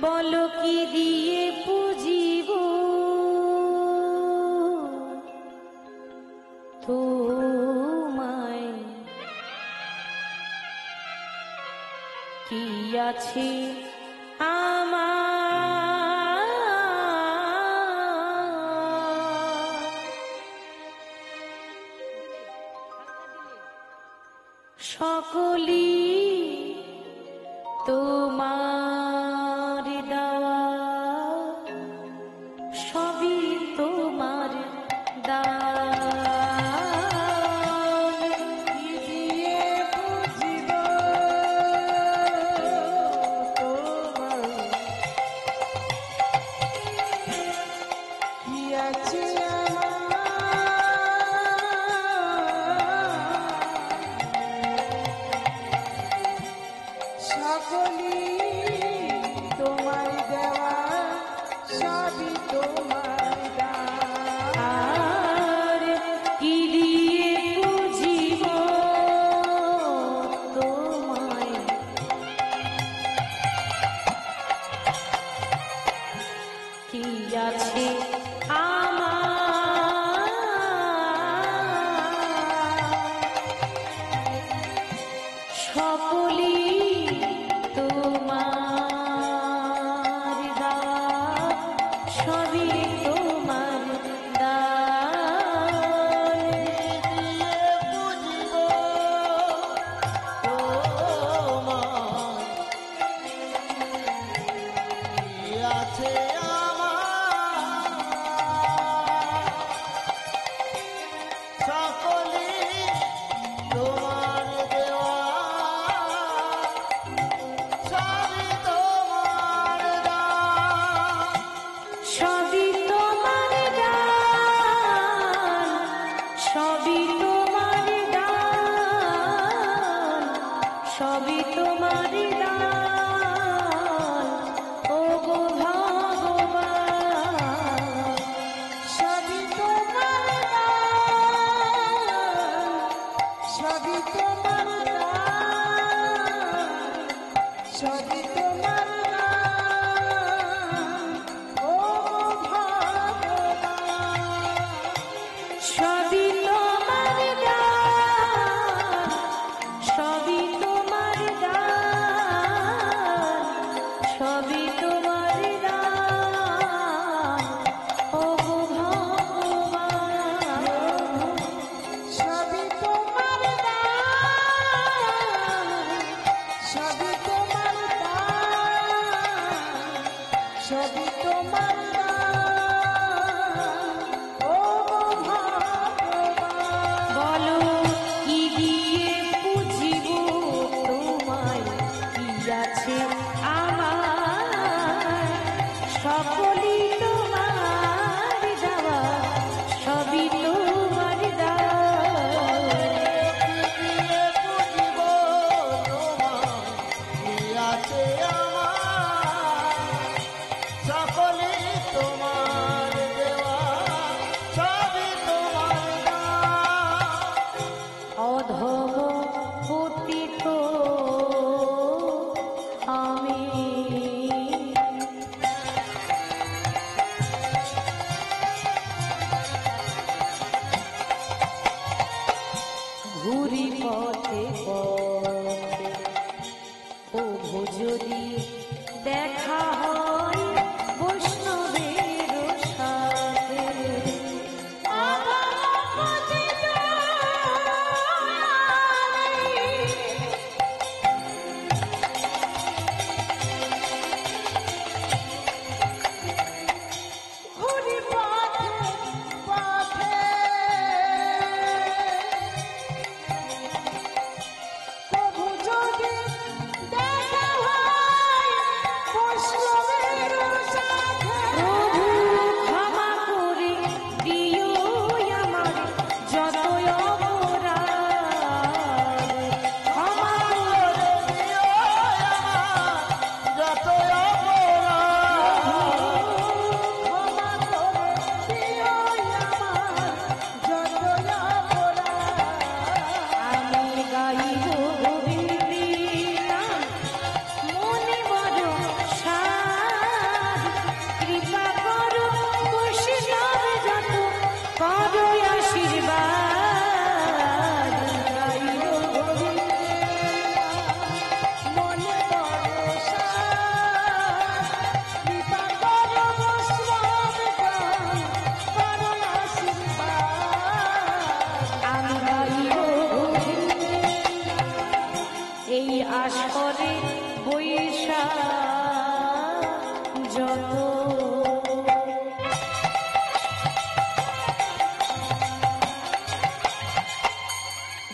বলো কি দিয়ে পুজিব তোমায়, কি আছে আমার সকলি তোমার দেওয়া, সবই তোমার দান, কি দিয়ে বুঝিব তোমায়, কি আছে সকলি তোমার দেওয়া, সবই তোমার দান, কি দিয়ে বুঝিব তোমায়, কি আছে আমার সকলি তোমার করো আশীর্বাদ গাইব মনে পড়ে সার কৃপা করো বৈষ্ণব গান করো আশীর্বাদ আমি গাইব এই আসরে বৈশাখ যত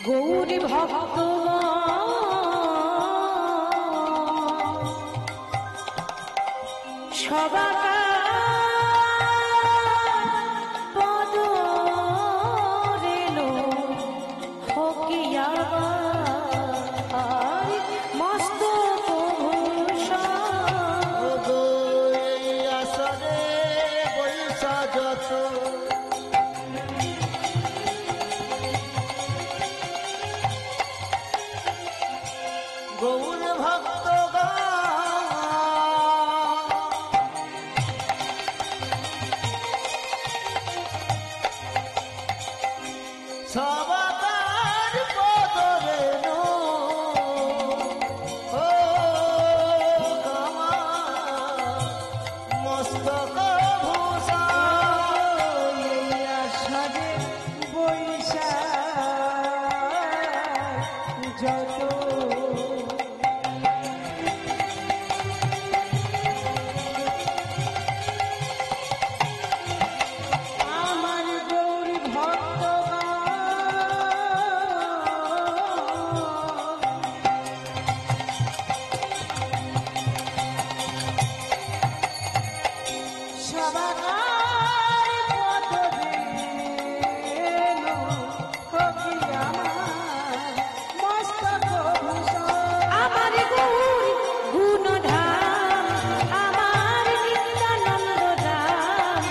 গৌরী ভক্ত সবাকা পদ রেলো হকিয়া মস্তক ভূষণ এই আসরে বৈশা যত গৌর ভক্ত সবাকার পদরে নো ও গামা মস্তক ভূষা এই আসরে বৈশাখ যত আমার গৌর ভক্ত সবাকার পদরে নো হকি আমার মস্তক ভূষণ আমার গৌর গুণধাম আমার নিত্যানন্দ ধাম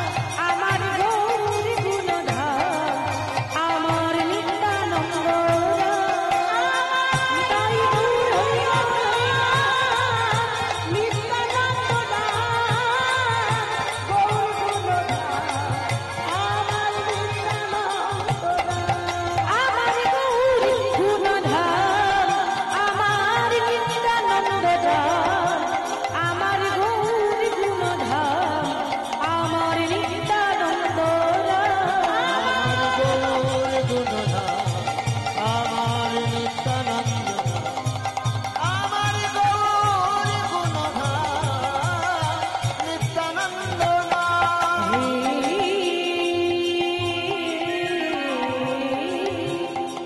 আমার গৌর গুণধাম আমার নিত্যানন্দ তাই আমার গৌর গুণধাম আমার নিত্যানন্দ ধাম আমার গৌর গুণধাম আমার নিত্যানন্দ আমার নিত্যানন্দ আমার গৌর গুণধাম নিত্যানন্দ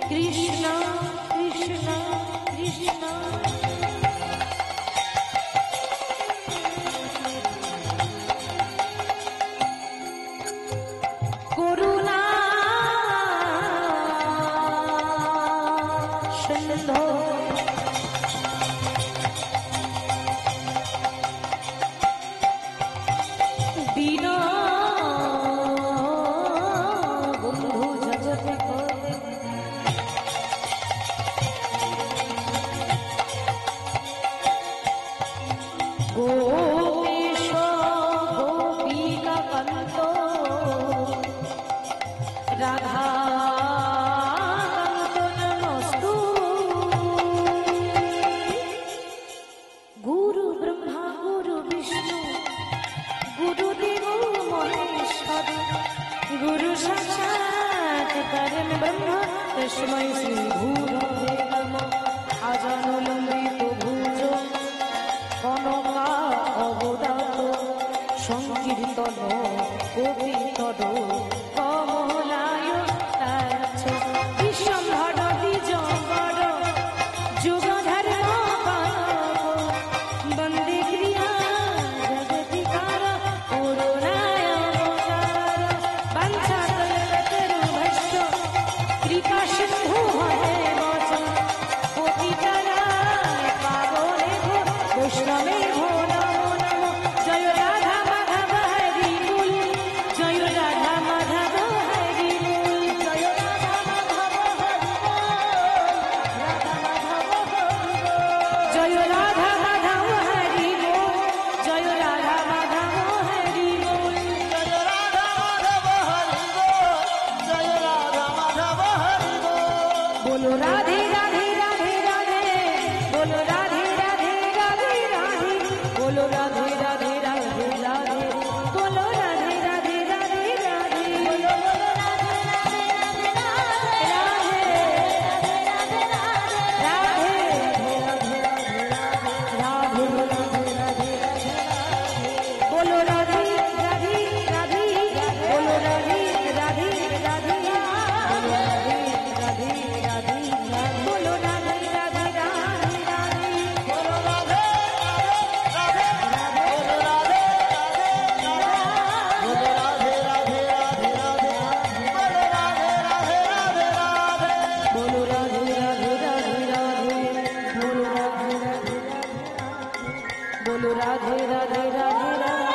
কৃষ্ণ কৃষ্ণ কৃষ্ণ করুণা সিন্ধু দীন বন্ধু জগতে করে গোপীশ গোপিকা কান্ত রাধা কান্ত নমস্তু গুরু ব্রহ্মা গুরু বিষ্ণু গুরুদেব মহেশ্বর গুরু সাক্ষাৎ পরম ব্রহ্ম তস্मै শ্রী গুরবে নমঃ আজানুলম্বিত ভুজ কনকা অবদাত সংকীর্তন কবিতর কমলায় তাচ্ছ বিশ্বম্ভর দ্বিজবর যুগধর্ম বন্দে ক্রিয়া জগতিকার করুণায় অবতার বাঞ্ছাকল্পতরুভ্যশ্চ কৃপা সিন্ধু হরে বচন পতিতানায় পাবনেভ্যো বৈষ্ণবেভ্যো নমো নমঃ জয় রাধা মাধব হরি কুল জয় রাধা बोलो राधे राधे राधे राधे